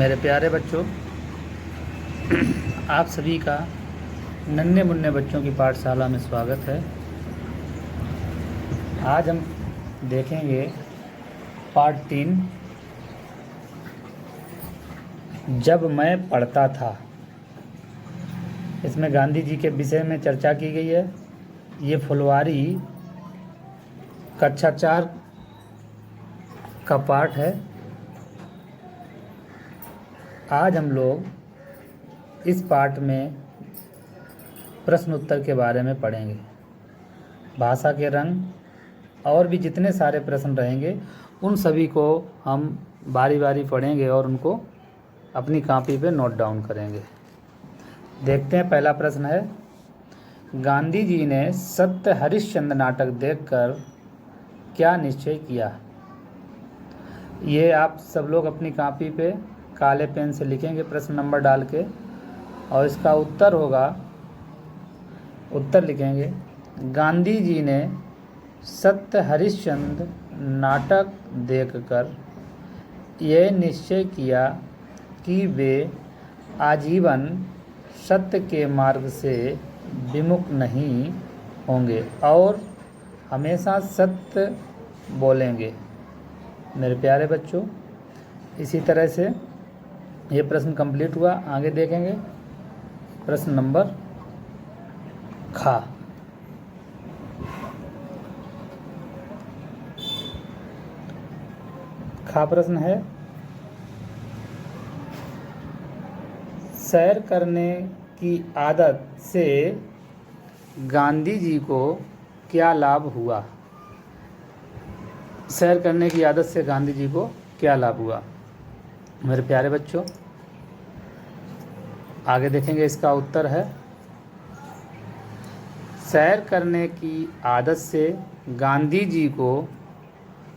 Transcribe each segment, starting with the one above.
मेरे प्यारे बच्चों, आप सभी का नन्हे मुन्ने बच्चों की पाठशाला में स्वागत है। आज हम देखेंगे पार्ट 3, जब मैं पढ़ता था। इसमें गांधी जी के विषय में चर्चा की गई है। ये फुलवारी कक्षा 4 का पाठ है। आज हम लोग इस पाठ में प्रश्न उत्तर के बारे में पढ़ेंगे। भाषा के रंग और भी जितने सारे प्रश्न रहेंगे उन सभी को हम बारी बारी पढ़ेंगे और उनको अपनी कॉपी पे नोट डाउन करेंगे। देखते हैं, पहला प्रश्न है, गांधी जी ने सत्य हरिश्चंद्र नाटक देखकर क्या निश्चय किया? ये आप सब लोग अपनी कॉपी पे काले पेन से लिखेंगे प्रश्न नंबर डाल के, और इसका उत्तर होगा, उत्तर लिखेंगे, गांधी जी ने सत्य हरिश्चंद्र नाटक देखकर यह निश्चय किया कि वे आजीवन सत्य के मार्ग से विमुख नहीं होंगे और हमेशा सत्य बोलेंगे। मेरे प्यारे बच्चों, इसी तरह से ये प्रश्न कंप्लीट हुआ। आगे देखेंगे प्रश्न नंबर खा। खा प्रश्न है, सैर करने की आदत से गांधी जी को क्या लाभ हुआ? सैर करने की आदत से गांधी जी को क्या लाभ हुआ? मेरे प्यारे बच्चों, आगे देखेंगे, इसका उत्तर है, सैर करने की आदत से गांधी जी को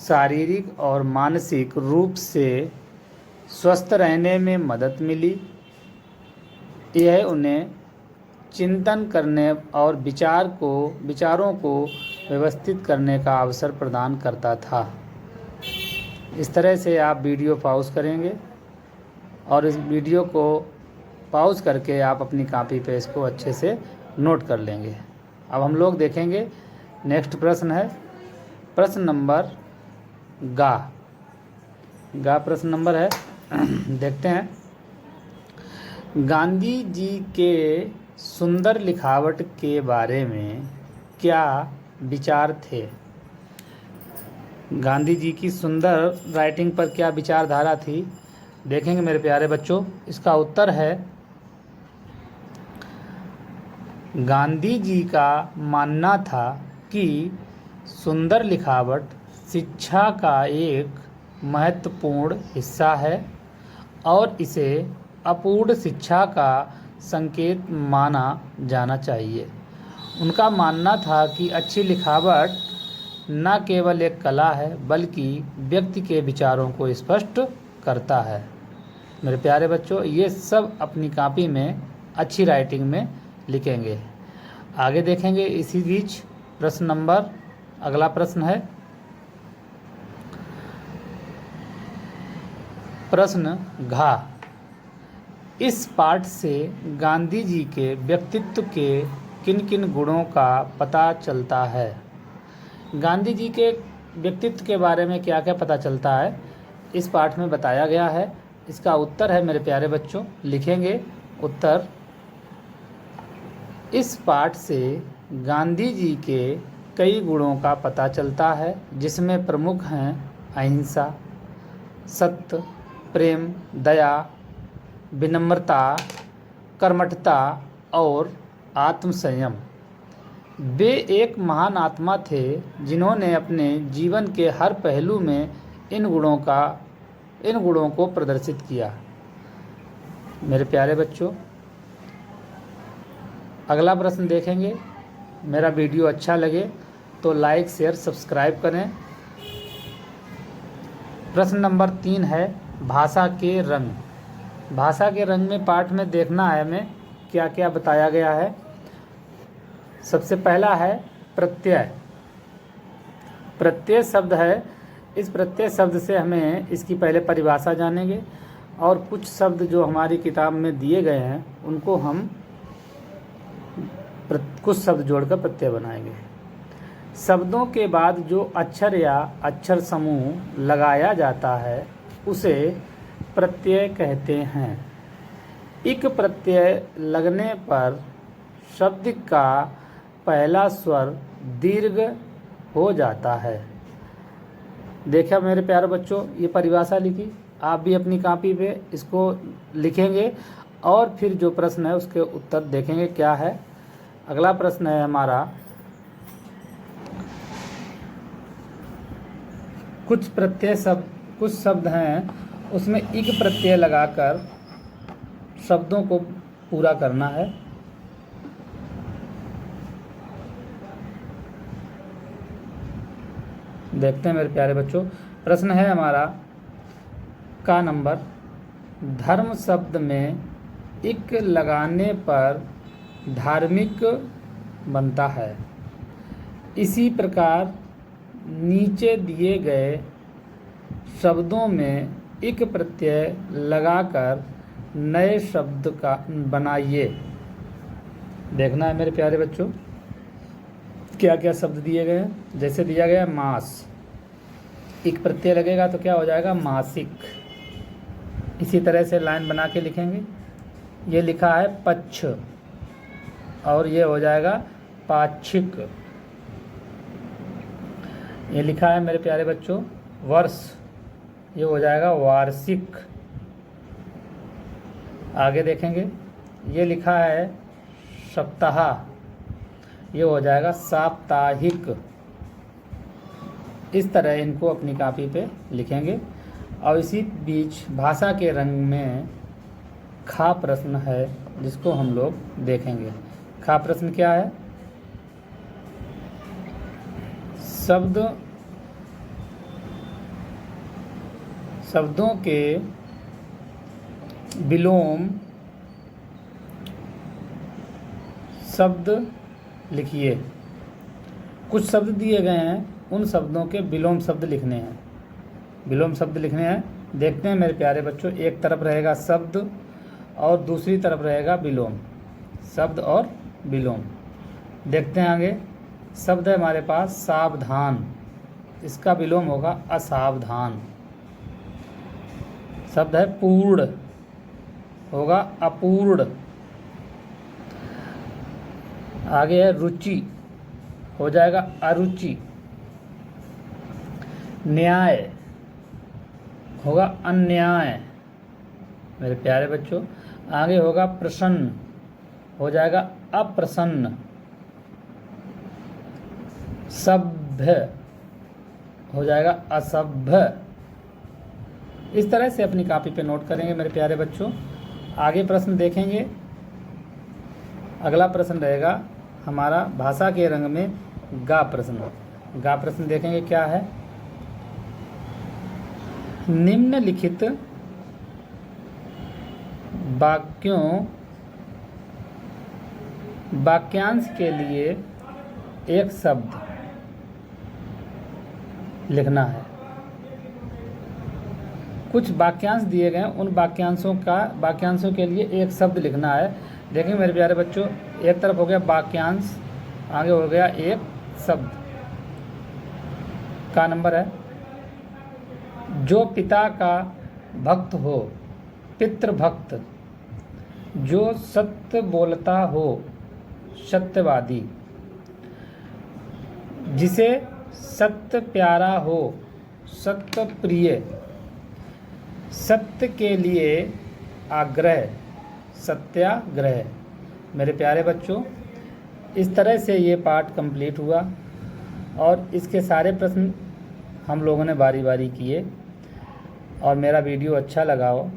शारीरिक और मानसिक रूप से स्वस्थ रहने में मदद मिली। यह उन्हें चिंतन करने और विचारों को व्यवस्थित करने का अवसर प्रदान करता था। इस तरह से आप वीडियो पॉज करेंगे और इस वीडियो को पॉज करके आप अपनी कॉपी पे इसको अच्छे से नोट कर लेंगे। अब हम लोग देखेंगे, नेक्स्ट प्रश्न है प्रश्न नंबर गा प्रश्न नंबर है। देखते हैं, गांधी जी के सुंदर लिखावट के बारे में क्या विचार थे? गांधी जी की सुंदर राइटिंग पर क्या विचारधारा थी? देखेंगे मेरे प्यारे बच्चों, इसका उत्तर है, गांधी जी का मानना था कि सुंदर लिखावट शिक्षा का एक महत्वपूर्ण हिस्सा है और इसे अपूर्ण शिक्षा का संकेत माना जाना चाहिए। उनका मानना था कि अच्छी लिखावट न केवल एक कला है बल्कि व्यक्ति के विचारों को स्पष्ट करता है। मेरे प्यारे बच्चों, ये सब अपनी कॉपी में अच्छी राइटिंग में लिखेंगे। आगे देखेंगे, इसी बीच प्रश्न नंबर, अगला प्रश्न है प्रश्न घा। इस पाठ से गांधी जी के व्यक्तित्व के किन किन गुणों का पता चलता है? गांधी जी के व्यक्तित्व के बारे में क्या क्या पता चलता है, इस पाठ में बताया गया है। इसका उत्तर है, मेरे प्यारे बच्चों, लिखेंगे उत्तर, इस पाठ से गांधी जी के कई गुणों का पता चलता है जिसमें प्रमुख हैं अहिंसा, सत्य, प्रेम, दया, विनम्रता, कर्मठता और आत्मसंयम। वे एक महान आत्मा थे जिन्होंने अपने जीवन के हर पहलू में इन गुणों को प्रदर्शित किया। मेरे प्यारे बच्चों, अगला प्रश्न देखेंगे। मेरा वीडियो अच्छा लगे तो लाइक, शेयर, सब्सक्राइब करें। प्रश्न नंबर 3 है भाषा के रंग। भाषा के रंग में पाठ में देखना है हमें क्या क्या बताया गया है। सबसे पहला है प्रत्यय। प्रत्यय शब्द है, इस प्रत्यय शब्द से हमें इसकी पहले परिभाषा जानेंगे और कुछ शब्द जो हमारी किताब में दिए गए हैं उनको हम कुछ शब्द जोड़कर प्रत्यय बनाएंगे। शब्दों के बाद जो अक्षर या अक्षर समूह लगाया जाता है उसे प्रत्यय कहते हैं। इक प्रत्यय लगने पर शब्द का पहला स्वर दीर्घ हो जाता है। देखा मेरे प्यारे बच्चों, ये परिभाषा लिखी, आप भी अपनी कॉपी पे इसको लिखेंगे और फिर जो प्रश्न है उसके उत्तर देखेंगे क्या है। अगला प्रश्न है हमारा, कुछ शब्द हैं उसमें इक प्रत्यय लगाकर शब्दों को पूरा करना है। देखते हैं मेरे प्यारे बच्चों, प्रश्न है हमारा का नंबर, धर्म शब्द में इक लगाने पर धार्मिक बनता है। इसी प्रकार नीचे दिए गए शब्दों में इक प्रत्यय लगाकर नए शब्द का बनाइए। देखना है मेरे प्यारे बच्चों क्या क्या शब्द दिए गए हैं। जैसे दिया गया है मास, इक प्रत्यय लगेगा तो क्या हो जाएगा, मासिक। इसी तरह से लाइन बना के लिखेंगे। ये लिखा है पक्ष और ये हो जाएगा पाक्षिक। ये लिखा है मेरे प्यारे बच्चों वर्ष, ये हो जाएगा वार्षिक। आगे देखेंगे, ये लिखा है सप्ताह, ये हो जाएगा साप्ताहिक। इस तरह इनको अपनी कॉपी पे लिखेंगे। और इसी बीच भाषा के रंग में खा प्रश्न है जिसको हम लोग देखेंगे। खा प्रश्न क्या है, शब्दों के विलोम शब्द लिखिए। कुछ शब्द दिए गए हैं, उन शब्दों के विलोम शब्द लिखने हैं। विलोम शब्द लिखने हैं, देखते हैं मेरे प्यारे बच्चों। एक तरफ रहेगा शब्द और दूसरी तरफ रहेगा विलोम, शब्द और विलोम। देखते हैं आगे। शब्द है हमारे पास सावधान, इसका विलोम होगा असावधान। शब्द है पूर्ण, होगा अपूर्ण। आगे है रुचि, हो जाएगा अरुचि। न्याय होगा अन्याय मेरे प्यारे बच्चों। आगे होगा प्रसन्न, हो जाएगा अप्रसन्न। सभ्य हो जाएगा असभ्य। इस तरह से अपनी कॉपी पे नोट करेंगे मेरे प्यारे बच्चों। आगे प्रश्न देखेंगे। अगला प्रश्न रहेगा हमारा भाषा के रंग में गा प्रश्न। गा प्रश्न देखेंगे क्या है। निम्नलिखित वाक्यांश के लिए एक शब्द लिखना है। कुछ वाक्यांश दिए गए हैं, उन वाक्यांशों के लिए एक शब्द लिखना है। देखेंगे मेरे प्यारे बच्चों, एक तरफ हो गया वाक्यांश, आगे हो गया एक शब्द। का नंबर है, जो पिता का भक्त हो, पितृभक्त। जो सत्य बोलता हो, सत्यवादी। जिसे सत्य प्यारा हो, सत्य प्रिय। सत्य के लिए आग्रह, सत्याग्रह। मेरे प्यारे बच्चों, इस तरह से ये पाठ कंप्लीट हुआ और इसके सारे प्रश्न हम लोगों ने बारी बारी किए। और मेरा वीडियो अच्छा लगा हो,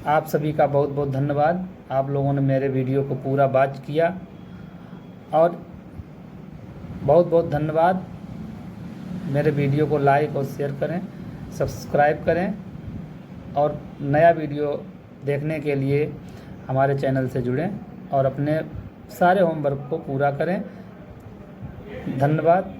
आप सभी का बहुत बहुत धन्यवाद। आप लोगों ने मेरे वीडियो को पूरा वॉच किया और बहुत बहुत धन्यवाद। मेरे वीडियो को लाइक और शेयर करें, सब्सक्राइब करें और नया वीडियो देखने के लिए हमारे चैनल से जुड़ें और अपने सारे होमवर्क को पूरा करें। धन्यवाद।